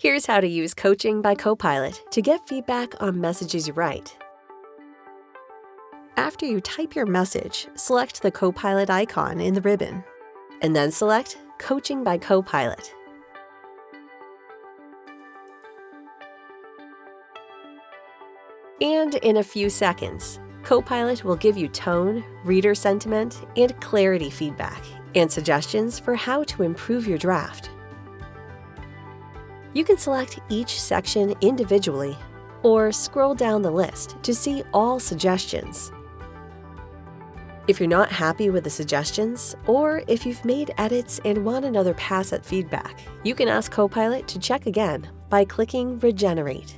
Here's how to use Coaching by Copilot to get feedback on messages you write. After you type your message, select the Copilot icon in the ribbon, and then select Coaching by Copilot. And in a few seconds, Copilot will give you tone, reader sentiment, and clarity feedback, and suggestions for how to improve your draft. You can select each section individually, or scroll down the list to see all suggestions. If you're not happy with the suggestions, or if you've made edits and want another pass at feedback, you can ask Copilot to check again by clicking Regenerate.